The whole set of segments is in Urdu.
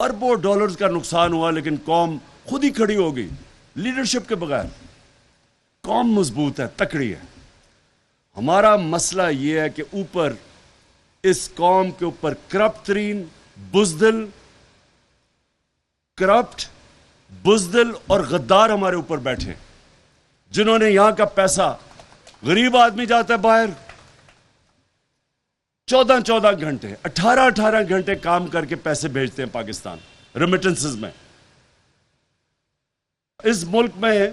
اربوں ڈالرز کا نقصان ہوا، لیکن قوم خود ہی کھڑی ہو گئی لیڈرشپ کے بغیر۔ قوم مضبوط ہے، تکڑی ہے۔ ہمارا مسئلہ یہ ہے کہ اوپر اس قوم کے اوپر کرپٹ ترین، بزدل اور غدار ہمارے اوپر بیٹھے، جنہوں نے یہاں کا پیسہ، غریب آدمی جاتا ہے باہر 14 گھنٹے 18 گھنٹے کام کر کے پیسے بھیجتے ہیں پاکستان ریمیٹنسز میں۔ اس ملک میں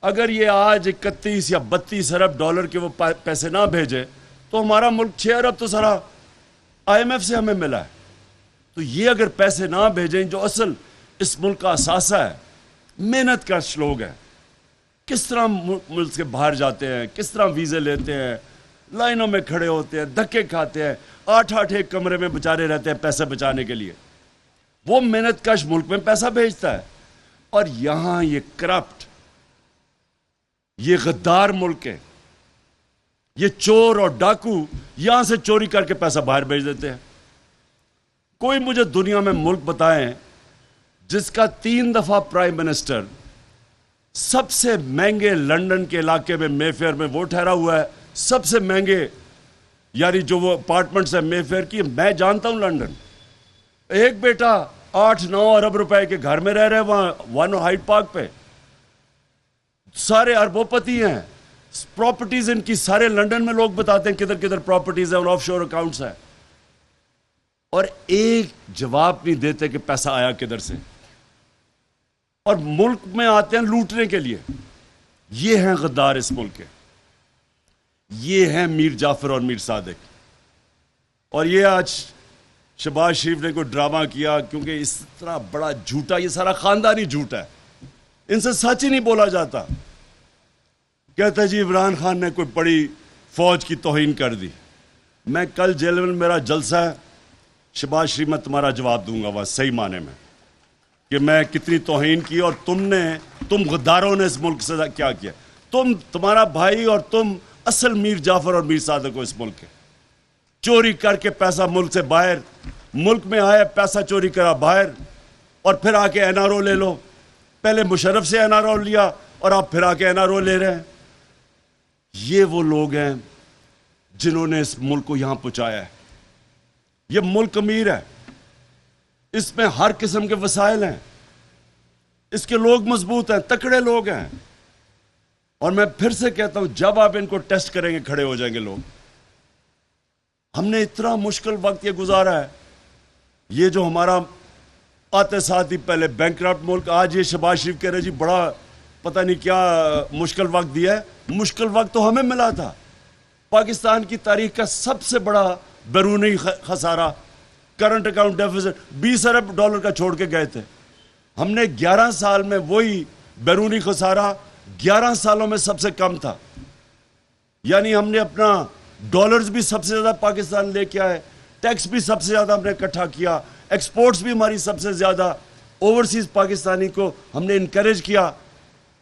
اگر یہ آج 31 یا 32 ارب ڈالر کے وہ پیسے نہ بھیجے تو ہمارا ملک 6 ارب تو سارا IMF سے ہمیں ملا ہے۔ تو یہ اگر پیسے نہ بھیجیں، جو اصل اس ملک کا اثاثہ ہے، محنت کش لوگ ہیں، کس طرح ملک سے باہر جاتے ہیں، کس طرح ویزے لیتے ہیں، لائنوں میں کھڑے ہوتے ہیں، دھکے کھاتے ہیں، 8 ایک کمرے میں بچارے رہتے ہیں پیسے بچانے کے لیے، وہ محنت کش ملک میں پیسہ بھیجتا ہے۔ اور یہاں یہ کرپٹ، یہ غدار ملک ہے، یہ چور اور ڈاکو یہاں سے چوری کر کے پیسہ باہر بھیج دیتے ہیں۔ کوئی مجھے دنیا میں ملک بتائیں جس کا 3 دفعہ پرائم منسٹر سب سے مہنگے لنڈن کے علاقے میں مے فیئر میں وہ ٹھہرا ہوا ہے، سب سے مہنگے، یعنی جو وہ اپارٹمنٹس ہیں مے فیئر کی، میں جانتا ہوں لنڈن، ایک بیٹا 8-9 ارب روپے کے گھر میں رہ رہے وہاں 1 ہائیڈ پارک پہ، سارے اربوں پتی ہیں، پراپرٹیز ان کی سارے لنڈن میں، لوگ بتاتے ہیں کدھر کدھر پراپرٹیز ہیں اور آف شور اکاؤنٹس ہیں، اور ایک جواب نہیں دیتے کہ پیسہ آیا کدھر سے، اور ملک میں آتے ہیں لوٹنے کے لیے۔ یہ ہیں غدار اس ملک کے، یہ ہیں میر جعفر اور میر صادق۔ اور یہ آج شہباز شریف نے کوئی ڈرامہ کیا، کیونکہ اس طرح بڑا جھوٹا، یہ سارا خاندانی جھوٹ ہے، ان سے سچ ہی نہیں بولا جاتا۔ کہتا ہے جی عمران خان نے کوئی بڑی فوج کی توہین کر دی۔ میں کل جیل میں میرا جلسہ ہے، شہباز شریف میں تمہارا جواب دوں گا وہاں صحیح معنی میں کہ میں کتنی توہین کی، اور تم غداروں نے اس ملک سے کیا کیا۔ تمہارا بھائی اور تم اصل میر جعفر اور میر صادق ہو اس ملک کے، چوری کر کے پیسہ ملک سے باہر، ملک میں آئے پیسہ چوری کرا باہر، اور پھر آ کے NRO لے لو۔ پہلے مشرف سے NRO لیا اور آپ پھر آ کے NRO لے رہے ہیں۔ یہ وہ لوگ ہیں جنہوں نے اس ملک کو یہاں پہنچایا ہے۔ یہ ملک امیر ہے، اس میں ہر قسم کے وسائل ہیں، اس کے لوگ مضبوط ہیں، تکڑے لوگ ہیں۔ اور میں پھر سے کہتا ہوں، جب آپ ان کو ٹیسٹ کریں گے کھڑے ہو جائیں گے لوگ۔ ہم نے اتنا مشکل وقت یہ گزارا ہے، یہ جو ہمارا آتے ساتھ ہی پہلے بینکرپٹ ملک، آج یہ شہباز شریف کہہ رہے جی بڑا پتہ نہیں کیا مشکل وقت دیا ہے۔ مشکل وقت تو ہمیں ملا تھا۔ پاکستان کی تاریخ کا سب سے بڑا بیرونی خسارہ، کرنٹ اکاؤنٹ ڈیفیسٹ 20 ارب ڈالر کا چھوڑ کے گئے تھے۔ ہم نے 11 سال میں وہی بیرونی خسارہ 11 سالوں میں سب سے کم تھا، یعنی ہم نے اپنا ڈالرز بھی سب سے زیادہ پاکستان لے کے آئے، ٹیکس بھی سب سے زیادہ ہم نے اکٹھا کیا، ایکسپورٹس بھی ہماری سب سے زیادہ، اوورسیز پاکستانی کو ہم نے انکریج کیا،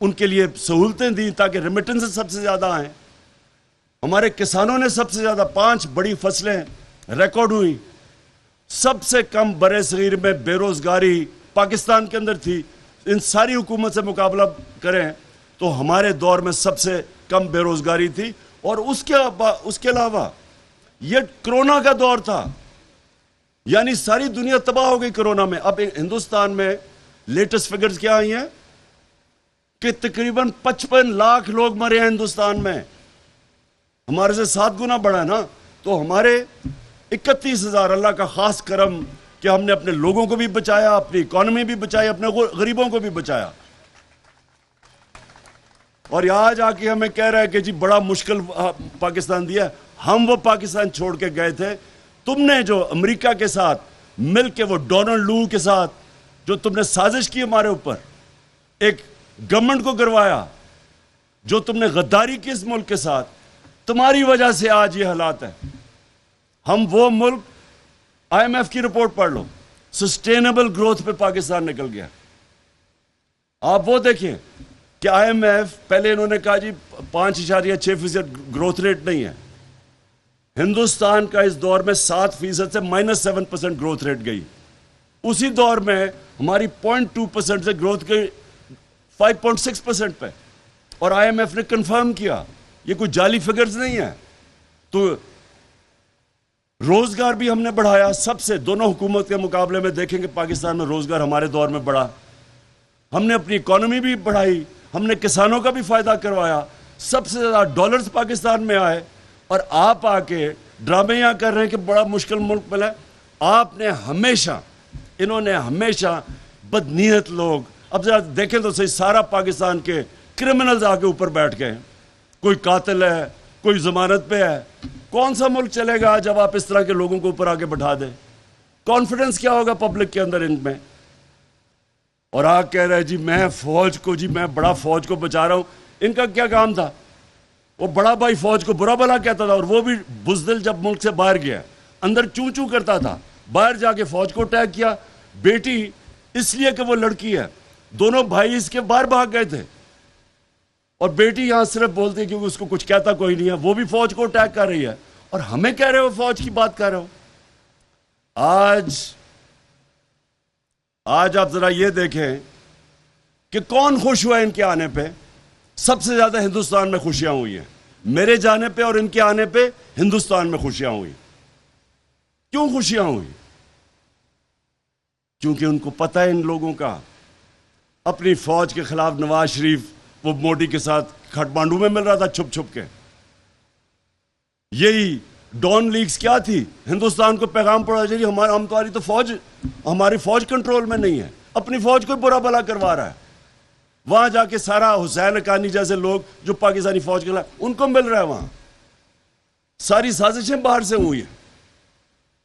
ان کے لیے سہولتیں دیں تاکہ ریمیٹنس سب سے زیادہ آئیں۔ ہمارے کسانوں نے سب سے زیادہ 5 بڑی فصلیں ریکارڈ ہوئی، سب سے کم برے صغیر میں بے روزگاری پاکستان کے اندر تھی۔ ان ساری حکومت سے مقابلہ کریں تو ہمارے دور میں سب سے کم بے روزگاری تھی۔ اور اس کے علاوہ یہ کرونا کا دور تھا، یعنی ساری دنیا تباہ ہو گئی کرونا میں۔ اب ہندوستان میں لیٹسٹ فگرز کیا آئی ہیں کہ تقریباً 55 لاکھ لوگ مرے ہیں ہندوستان میں، ہمارے سے 7 گنا بڑا ہے نا۔ تو ہمارے 31,000، اللہ کا خاص کرم کہ ہم نے اپنے لوگوں کو بھی بچایا، اپنی اکانومی بھی بچائی، اپنے غریبوں کو بھی بچایا۔ اور آج آ کے ہمیں کہہ رہا ہے کہ جی بڑا مشکل پاکستان دیا ہے۔ ہم وہ پاکستان چھوڑ کے گئے تھے، تم نے جو امریکہ کے ساتھ مل کے، وہ ڈونلڈ لو کے ساتھ جو تم نے سازش کی ہمارے اوپر، ایک گورنمنٹ کو گروایا، جو تم نے غداری کی اس ملک کے ساتھ، تمہاری وجہ سے آج یہ حالات ہیں۔ ہم وہ ملک، IMF کی رپورٹ پڑھ لو، سسٹینیبل گروتھ پہ پاکستان نکل گیا۔ آپ وہ دیکھیں کہ IMF پہلے انہوں نے کہا جی 5.6% گروتھ ریٹ نہیں ہے، ہندوستان کا اس دور میں 7% سے -7% گروتھ ریٹ گئی۔ اسی دور میں ہماری 0.2% سے گروتھ کے 5.6% پہ، اور آئی ایم ایف نے کنفرم کیا یہ کوئی جعلی فگرز نہیں ہے۔ تو روزگار بھی ہم نے بڑھایا سب سے، دونوں حکومت کے مقابلے میں دیکھیں کہ پاکستان میں روزگار ہمارے دور میں بڑھا، ہم نے اپنی اکانومی بھی بڑھائی، ہم نے کسانوں کا بھی فائدہ کروایا، سب سے زیادہ ڈالرز پاکستان میں آئے، اور آپ آ کے ڈرامے یہاں کر رہے ہیں کہ بڑا مشکل ملک ملا ہے۔ آپ نے ہمیشہ، انہوں نے ہمیشہ بدنیت لوگ، اب ذرا دیکھیں تو صحیح، سارا پاکستان کے کرمنلز آ کے اوپر بیٹھ گئے ہیں، کوئی قاتل ہے، کوئی ضمانت پہ ہے۔ کون سا ملک چلے گا جب آپ اس طرح کے لوگوں کو اوپر آ کے بٹھا دیں؟ کانفیڈنس کیا ہوگا پبلک کے اندر ان میں؟ اور آپ کہہ رہے جی میں فوج کو، جی میں بڑا فوج کو بچا رہا ہوں۔ ان کا کیا کام تھا؟ وہ بڑا بھائی فوج کو برا بھلا کہتا تھا، اور وہ بھی بزدل جب ملک سے باہر گیا اندر چوں چوں کرتا تھا، باہر جا کے فوج کو اٹیک کیا۔ بیٹی اس لیے کہ وہ لڑکی ہے، دونوں بھائی اس کے باہر بھاگ گئے تھے، اور بیٹی یہاں صرف بولتی ہے کیونکہ اس کو کچھ کہتا کوئی نہیں ہے، وہ بھی فوج کو اٹیک کر رہی ہے، اور ہمیں کہہ رہے ہو فوج کی بات کر رہے ہو۔ آج آپ ذرا یہ دیکھیں کہ کون خوش ہوا ان کے آنے پہ؟ سب سے زیادہ ہندوستان میں خوشیاں ہوئی ہیں، میرے جانے پہ اور ان کے آنے پہ ہندوستان میں خوشیاں ہوئی۔ کیوں خوشیاں ہوئی؟ کیونکہ ان کو پتہ ہے ان لوگوں کا، اپنی فوج کے خلاف نواز شریف وہ موڈی کے ساتھ کھٹمانڈو میں مل رہا تھا چھپ چھپ کے۔ یہی ڈون لیگز کیا تھی؟ ہندوستان کو پیغام پڑا چاہیے ہماری تو فوج، ہماری فوج کنٹرول میں نہیں ہے، اپنی فوج کو برا بھلا کروا رہا ہے۔ وہاں جا کے سارا حسین حقانی جیسے لوگ جو پاکستانی فوج کے خلاف، ان کو مل رہا ہے وہاں۔ ساری سازشیں باہر سے ہوئی ہیں،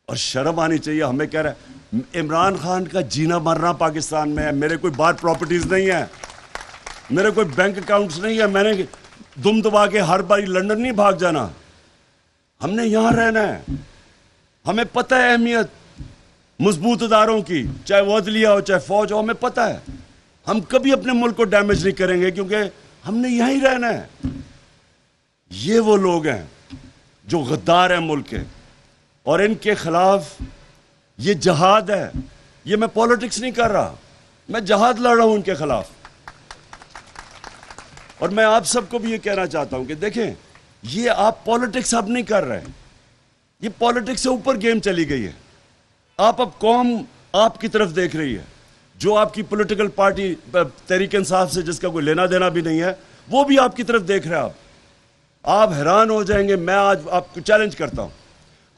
اور شرم آنی چاہیے۔ ہمیں کہہ رہا ہے عمران خان کا جینا مرنا پاکستان میں ہے، میرے کوئی باہر پراپرٹیز نہیں ہے، میرے کوئی بینک اکاؤنٹس نہیں ہے، میں نے دم دبا کے ہر باری لندن نہیں بھاگ جانا، ہم نے یہاں رہنا ہے۔ ہمیں پتہ ہے اہمیت مضبوط اداروں کی، چاہے وہ عدلیہ ہو چاہے فوج ہو، ہمیں پتہ ہے ہم کبھی اپنے ملک کو ڈیمیج نہیں کریں گے، کیونکہ ہم نے یہیں رہنا ہے۔ یہ وہ لوگ ہیں جو غدار ہیں ملک کے، اور ان کے خلاف یہ جہاد ہے۔ یہ میں پالیٹکس نہیں کر رہا، میں جہاد لڑ رہا ہوں ان کے خلاف۔ اور میں آپ سب کو بھی یہ کہنا چاہتا ہوں کہ دیکھیں، یہ آپ پالیٹکس اب نہیں کر رہے، یہ پالیٹکس سے اوپر گیم چلی گئی ہے۔ آپ اب قوم آپ کی طرف دیکھ رہی ہے، جو آپ کی پولیٹیکل پارٹی تحریک انصاف سے جس کا کوئی لینا دینا بھی نہیں ہے، وہ بھی آپ کی طرف دیکھ رہا ہے۔ آپ حیران ہو جائیں گے۔ میں آج آپ کو چیلنج کرتا ہوں،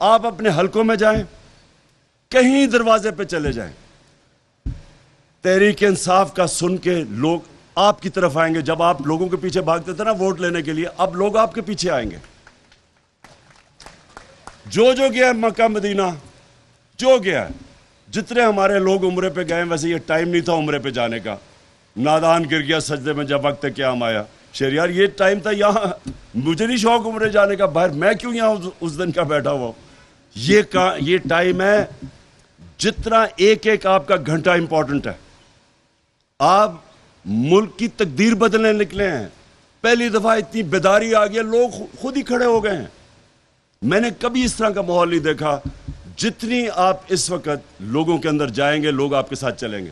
آپ اپنے حلقوں میں جائیں، کہیں دروازے پہ چلے جائیں، تحریک انصاف کا سن کے لوگ آپ کی طرف آئیں گے۔ جب آپ لوگوں کے پیچھے بھاگتے تھے نا ووٹ لینے کے لیے، اب لوگ آپ کے پیچھے آئیں گے۔ جو گیا مکہ مدینہ، جو گیا، جتنے ہمارے لوگ عمرے پہ گئے، ویسے یہ ٹائم نہیں تھا عمرے پہ جانے کا، نادان گر گیا سجدے میں جب وقت قیام آیا۔ شہریار یہ ٹائم تھا، یہاں مجھے نہیں شوق عمرے جانے کا، باہر میں کیوں یہاں اس دن کا بیٹھا ہوا ہوں۔ یہ ٹائم ہے، جتنا ایک ایک آپ کا گھنٹہ امپورٹنٹ ہے۔ آپ ملک کی تقدیر بدلنے نکلے ہیں۔ پہلی دفعہ اتنی بیداری آ گئی، لوگ خود ہی کھڑے ہو گئے ہیں۔ میں نے کبھی اس طرح کا ماحول نہیں دیکھا۔ جتنی آپ اس وقت لوگوں کے اندر جائیں گے، لوگ آپ کے ساتھ چلیں گے۔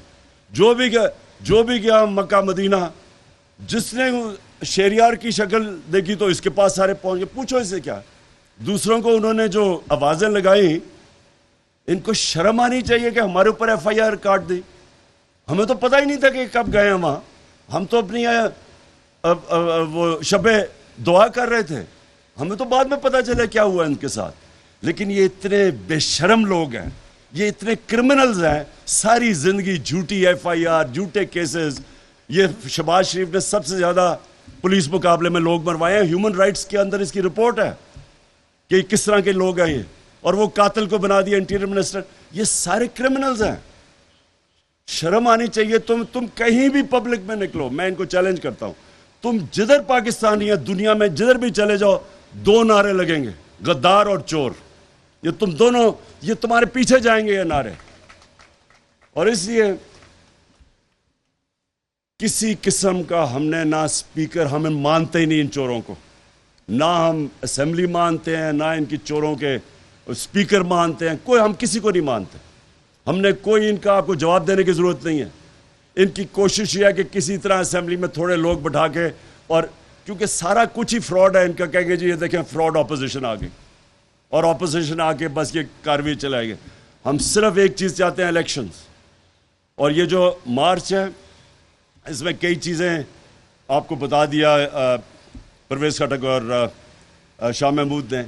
جو بھی گیا مکہ مدینہ، جس نے شہریار کی شکل دیکھی تو اس کے پاس سارے پہنچ گئے، پوچھو اس سے کیا۔ دوسروں کو انہوں نے جو آوازیں لگائیں، ان کو شرم آنی چاہیے کہ ہمارے اوپر ایف آئی آر کاٹ دی۔ ہمیں تو پتہ ہی نہیں تھا کہ کب گئے ہیں وہاں، ہم تو اپنی وہ شب دعا کر رہے تھے، ہمیں تو بعد میں پتہ چلا کیا ہوا ان کے ساتھ۔ لیکن یہ اتنے بے شرم لوگ ہیں، یہ اتنے کرمنلز ہیں، ساری زندگی جھوٹی ایف آئی آر، جھوٹے کیسز۔ یہ شہباز شریف نے سب سے زیادہ پولیس مقابلے میں لوگ مروائے ہیں، ہیومن رائٹس کے اندر اس کی رپورٹ ہے کہ یہ کس طرح کے لوگ ہیں یہ، اور وہ قاتل کو بنا دیا انٹیریئر منسٹر۔ یہ سارے کرمنلز ہیں، شرم آنی چاہیے۔ تم کہیں بھی پبلک میں نکلو، میں ان کو چیلنج کرتا ہوں، تم جدھر پاکستانی ہیں دنیا میں، جدھر بھی چلے جاؤ، دو نعرے لگیں گے، غدار اور چور۔ یہ تم دونوں، یہ تمہارے پیچھے جائیں گے یہ نعرے۔ اور اس لیے کسی قسم کا ہم نے نہ اسپیکر، ہمیں مانتے ہی نہیں ان چوروں کو، نہ ہم اسمبلی مانتے ہیں، نہ ان کی چوروں کے اسپیکر مانتے ہیں، کوئی، ہم کسی کو نہیں مانتے۔ ہم نے کوئی ان کا آپ کو جواب دینے کی ضرورت نہیں ہے. ان کی کوشش یہ ہے کہ کسی طرح اسمبلی میں تھوڑے لوگ بٹھا کے, اور کیونکہ سارا کچھ ہی فراڈ ہے ان کا, کہیں گے جی یہ دیکھیں فراڈ اپوزیشن آ گئی, اور اپوزیشن آ کے بس یہ کاروی چلائے گے. ہم صرف ایک چیز چاہتے ہیں, الیکشنز. اور یہ جو مارچ ہے اس میں کئی چیزیں آپ کو بتا دیا پرویز خٹک اور شاہ محمود نے.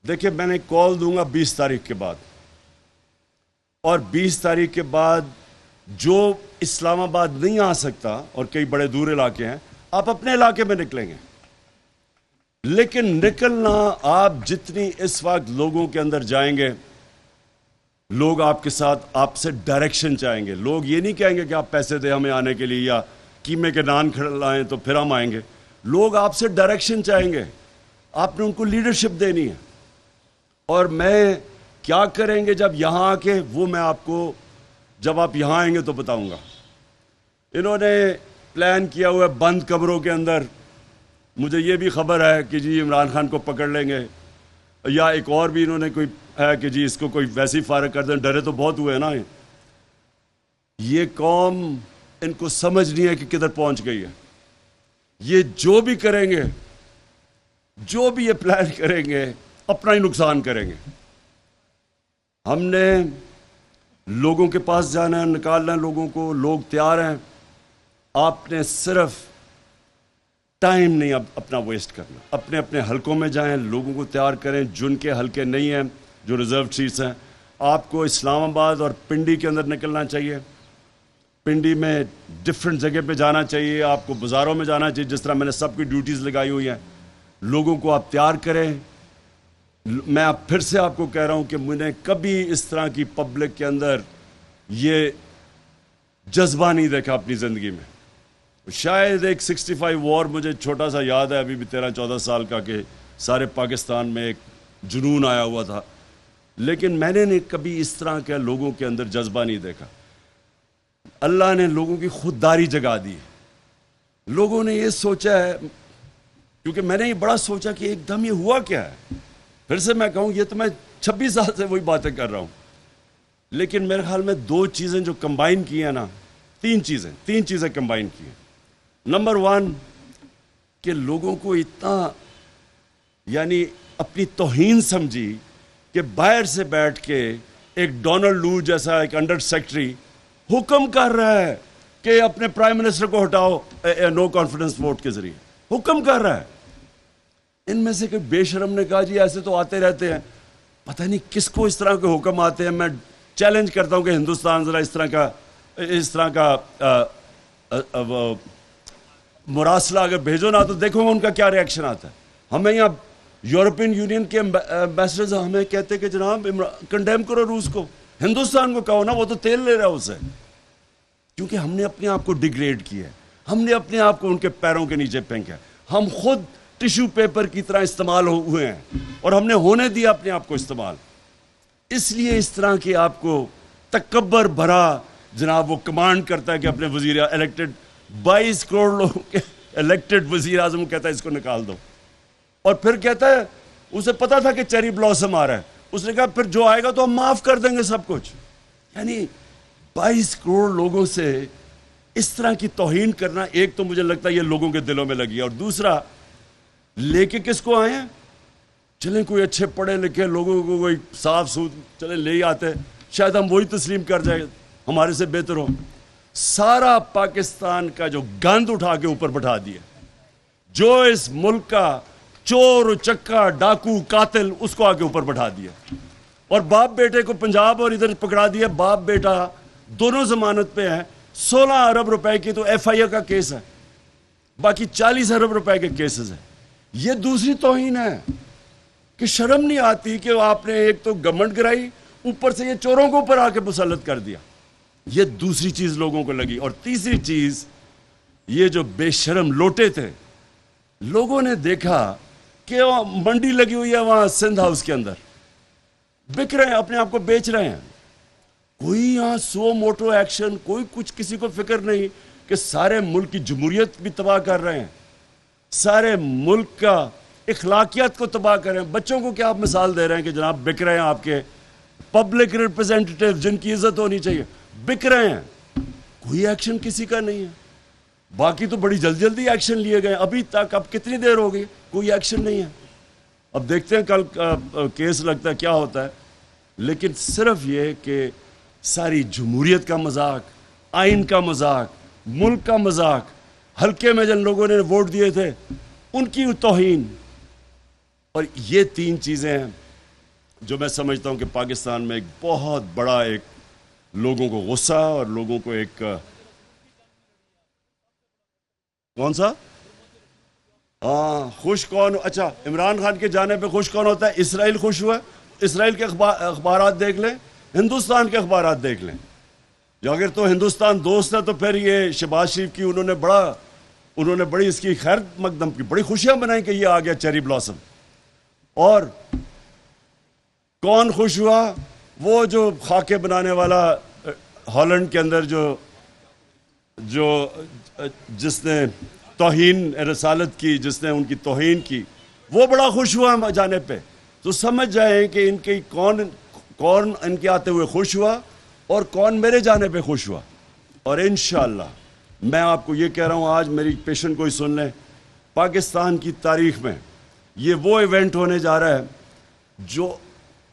دیکھیں میں نے کال دوں گا 20 تاریخ کے بعد, اور 20 تاریخ کے بعد جو اسلام آباد نہیں آ سکتا, اور کئی بڑے دور علاقے ہیں, آپ اپنے علاقے میں نکلیں گے. لیکن نکلنا آپ جتنی اس وقت لوگوں کے اندر جائیں گے, لوگ آپ کے ساتھ آپ سے ڈائریکشن چاہیں گے. لوگ یہ نہیں کہیں گے کہ آپ پیسے دیں ہمیں آنے کے لیے یا قیمے کے نان کھلائیں تو پھر ہم آئیں گے. لوگ آپ سے ڈائریکشن چاہیں گے, آپ نے ان کو لیڈرشپ دینی ہے. اور میں کیا کریں گے جب یہاں آ کے, وہ میں آپ کو جب آپ یہاں آئیں گے تو بتاؤں گا. انہوں نے پلان کیا ہوا ہے بند کمروں کے اندر. مجھے یہ بھی خبر ہے کہ جی عمران خان کو پکڑ لیں گے, یا ایک اور بھی انہوں نے کوئی ہے کہ جی اس کو کوئی ویسی فارغ کر دیں. ڈرے تو بہت ہوئے نا. یہ قوم ان کو سمجھ نہیں ہے کہ کدھر پہنچ گئی ہے. یہ جو بھی کریں گے, جو بھی یہ پلان کریں گے, اپنا ہی نقصان کریں گے. ہم نے لوگوں کے پاس جانا ہے, نکالنا ہے لوگوں کو. لوگ تیار ہیں. آپ نے صرف ٹائم نہیں اپنا ویسٹ کرنا. اپنے اپنے حلقوں میں جائیں, لوگوں کو تیار کریں. جن کے حلقے نہیں ہیں, جو ریزرو سیٹس ہیں, آپ کو اسلام آباد اور پنڈی کے اندر نکلنا چاہیے. پنڈی میں ڈفرینٹ جگہ پہ جانا چاہیے. آپ کو بازاروں میں جانا چاہیے, جس طرح میں نے سب کی ڈیوٹیز لگائی ہوئی ہیں. لوگوں کو آپ تیار کریں. میں اب پھر سے آپ کو کہہ رہا ہوں کہ میں نے کبھی اس طرح کی پبلک کے اندر یہ جذبہ نہیں دیکھا اپنی زندگی میں. شاید ایک 65 وار مجھے چھوٹا سا یاد ہے, ابھی بھی 13-14 سال کا, کہ سارے پاکستان میں ایک جنون آیا ہوا تھا. لیکن میں نے کبھی اس طرح کے لوگوں کے اندر جذبہ نہیں دیکھا. اللہ نے لوگوں کی خودداری جگا دی. لوگوں نے یہ سوچا ہے, کیونکہ میں نے یہ بڑا سوچا کہ ایک دم یہ ہوا کیا ہے. پھر سے میں کہوں, یہ تو میں 26 سال سے وہی باتیں کر رہا ہوں. لیکن میرے خیال میں 2 چیزیں جو کمبائن کی ہیں نا, 3 چیزیں کمبائن کی ہیں. نمبر 1 کہ لوگوں کو اتنا یعنی اپنی توہین سمجھی کہ باہر سے بیٹھ کے ایک ڈونلڈ لو جیسا ایک انڈر سیکرٹری حکم کر رہا ہے کہ اپنے پرائم منسٹر کو ہٹاؤ نو کانفیڈنس ووٹ کے ذریعے. حکم کر رہا ہے. ان میں سے کوئی بے شرم نے کہا جی ایسے تو آتے رہتے ہیں, پتہ نہیں کس کو اس طرح کے حکم آتے ہیں. میں چیلنج کرتا ہوں کہ ہندوستان ذرا اس طرح کا مراسلہ اگر بھیجو نا, تو دیکھو ان کا کیا ریئیکشن آتا ہے. ہمیں یہاں یورپین یونین کے ایمبیسڈرز ہمیں کہتے ہیں کہ جناب کنڈیم کرو روس کو. ہندوستان کو کہو نا, وہ تو تیل لے رہا ہے اسے. کیونکہ ہم نے اپنے آپ کو ڈیگریڈ کیا ہے, ہم نے اپنے آپ کو ان کے پیروں کے نیچے پھینکا ہے. ہم خود ٹیشو پیپر کی طرح استعمال ہوئے ہیں, اور ہم نے ہونے دیا اپنے آپ کو استعمال. اس لیے اس طرح کے آپ کو تکبر بھرا جناب وہ کمانڈ کرتا ہے کہ اپنے وزیر الیکٹڈ 22 کروڑ لوگوں کے الیکٹڈ وزیر اعظم کہتا ہے اس کو نکال دو. اور پھر کہتا ہے اسے پتا تھا کہ چیری بلاسم آ رہا ہے, اس نے کہا پھر جو آئے گا تو ہم معاف کر دیں گے سب کچھ. یعنی 22 کروڑ لوگوں سے اس طرح کی توہین کرنا, ایک تو مجھے لگتا ہے یہ لوگوں کے دلوں میں لگی ہے. اور دوسرا, لے کے کس کو آئے ہیں؟ چلیں کوئی اچھے پڑھے لکھے لوگوں کو کوئی صاف چلیں لے ہی آتے, شاید ہم وہی تسلیم کر جائیں, ہمارے سے بہتر ہو. سارا پاکستان کا جو گند اٹھا کے اوپر بٹھا دیا, جو اس ملک کا چور چکا ڈاکو قاتل, اس کو آگے اوپر بٹھا دیا. اور باپ بیٹے کو پنجاب اور ادھر پکڑا دیا. باپ بیٹا دونوں ضمانت پہ ہیں. 16 ارب روپے کی تو ایف آئی اے کا کیس ہے, باقی 40 ارب روپے کے کیسز ہیں. یہ دوسری توہین ہے کہ شرم نہیں آتی کہ آپ نے ایک تو گورنمنٹ گرائی, اوپر سے یہ چوروں کو اوپر آ کے مسلط کر دیا. یہ دوسری چیز لوگوں کو لگی. اور تیسری چیز, یہ جو بے شرم لوٹے تھے, لوگوں نے دیکھا کہ منڈی لگی ہوئی ہے وہاں سندھ ہاؤس کے اندر, بک رہے ہیں, اپنے آپ کو بیچ رہے ہیں. کوئی یہاں سو موٹو ایکشن, کوئی کچھ, کسی کو فکر نہیں کہ سارے ملک کی جمہوریت بھی تباہ کر رہے ہیں, سارے ملک کا اخلاقیات کو تباہ کر رہے ہیں. بچوں کو کیا آپ مثال دے رہے ہیں کہ جناب بک رہے ہیں آپ کے پبلک ریپرزینٹیٹیو جن کی عزت ہونی چاہیے بک رہے ہیں، کوئی ایکشن کسی کا نہیں ہے. باقی تو بڑی جلدی جلدی ایکشن لیے گئے ابھی تک. اب کتنی دیر ہو گئی کوئی ایکشن نہیں ہے. اب دیکھتے ہیں کل کیس لگتا ہے کیا ہوتا ہے. لیکن صرف یہ کہ ساری جمہوریت کا مذاق، آئین کا مذاق، ملک کا مذاق، ہلکے میں جن لوگوں نے ووٹ دیے تھے ان کی توہین، اور یہ تین چیزیں ہیں جو میں سمجھتا ہوں کہ پاکستان میں ایک بہت بڑا ایک لوگوں کو غصہ اور لوگوں کو ایک کون سا خوش کون. اچھا، عمران خان کے جانے پہ خوش کون ہوتا ہے؟ اسرائیل خوش ہوا. اسرائیل کے اخبارات دیکھ لیں، ہندوستان کے اخبارات دیکھ لیں. اگر تو ہندوستان دوست ہے تو پھر یہ شہباز شریف کی انہوں نے بڑی اس کی خیر مقدم کی، بڑی خوشیاں منائیں کہ یہ آ گیا چیری بلاسم. اور کون خوش ہوا؟ وہ جو خاکے بنانے والا ہالینڈ کے اندر جو جس نے توہین رسالت کی، جس نے ان کی توہین کی، وہ بڑا خوش ہوا جانے پہ. تو سمجھ جائیں کہ ان کی کون ان کے آتے ہوئے خوش ہوا اور کون میرے جانے پہ خوش ہوا. اور انشاءاللہ میں آپ کو یہ کہہ رہا ہوں، آج میری پیشن کو ہی سن لیں، پاکستان کی تاریخ میں یہ وہ ایونٹ ہونے جا رہا ہے جو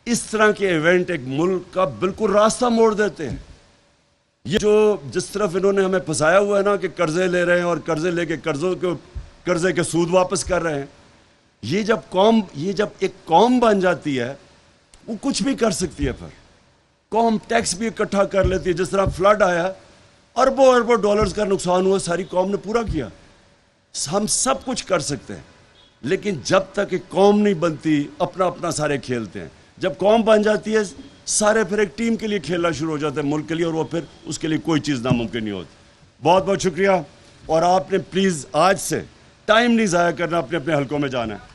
اس طرح کے ایونٹ ایک ملک کا بالکل راستہ موڑ دیتے ہیں. یہ جو جس طرف انہوں نے ہمیں پھنسایا ہوا ہے نا کہ قرضے لے رہے ہیں اور قرضے لے کے قرضے کے سود واپس کر رہے ہیں، یہ جب ایک قوم بن جاتی ہے وہ کچھ بھی کر سکتی ہے. پھر قوم ٹیکس بھی اکٹھا کر لیتی ہے. جس طرح فلڈ آیا، اربوں اربوں ڈالرز کا نقصان ہوا، ساری قوم نے پورا کیا. ہم سب کچھ کر سکتے ہیں، لیکن جب تک ایک قوم نہیں بنتی اپنا اپنا سارے کھیلتے ہیں. جب قوم بن جاتی ہے سارے پھر ایک ٹیم کے لیے کھیلنا شروع ہو جاتے ہیں، ملک کے لیے، اور وہ پھر اس کے لیے کوئی چیز ناممکن نہیں ہوتی. بہت بہت شکریہ. اور آپ نے پلیز آج سے ٹائم نہیں ضائع کرنا، اپنے اپنے حلقوں میں جانا ہے.